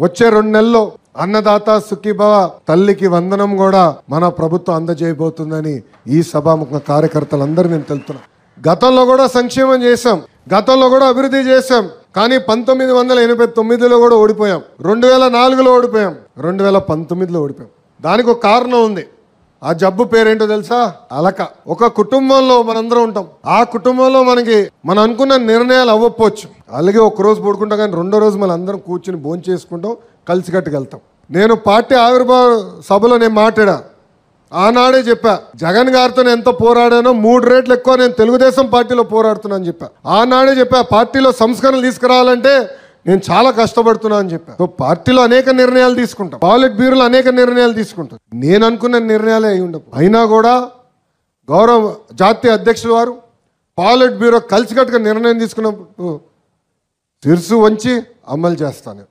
వచ్చే 2 నెలల్లో అన్నదాత సుఖీభవ తల్లికి వందనం కూడా మన ప్రభుత్వం అందజేయబోతుందని ఈ సభాముఖ కార్యకర్తలందరూ నేను తెలుపుతున్నా. గతంలో కూడా సంక్షేమం చేశాం, గతంలో కూడా అభివృద్ధి చేశాం. కానీ 1989లో కూడా ఓడిపోయాం, 2004లో ఓడిపోయాం, 2019లో ఓడిపోయాం. దానికి ఒక కారణం ఉంది. ఆ జబ్బు పేరేంటో తెలుసా? అలక. ఒక కుటుంబంలో మనందరం ఉంటాం. ఆ కుటుంబంలో మనం అనుకున్న నిర్ణయాలు అవ్వకపోవచ్చు. అలాగే ఒక రోజు పడుకుంటాం, కానీ 2వ రోజు మనం అందరం కూర్చుని భోంచేసుకుంటాం, చేసుకుంటాం, కలిసికట్టుకెళ్తాం. నేను పార్టీ ఆవిర్భావ సభలో నేను మాట్లాడా. ఆనాడే చెప్పా, జగన్ గారితో నేను ఎంత పోరాడానో 3 రెట్లు ఎక్కువ నేను తెలుగుదేశం పార్టీలో పోరాడుతున్నా అని చెప్పా. ఆనాడే చెప్పా, పార్టీలో సంస్కరణలు తీసుకురావాలంటే నేను చాలా కష్టపడుతున్నా అని చెప్పా. పార్టీలో అనేక నిర్ణయాలు తీసుకుంటాం, పాలిట్ బ్యూరోలో అనేక నిర్ణయాలు తీసుకుంటాం. నేను అనుకున్న నిర్ణయాలే అయి ఉండవు. అయినా కూడా గౌరవ జాతీయ అధ్యక్షుల వారు పాలిట్ బ్యూరో కలిసికట్టుగా నిర్ణయం తీసుకున్నప్పుడు శిరసు వంచి అమలు చేస్తాను.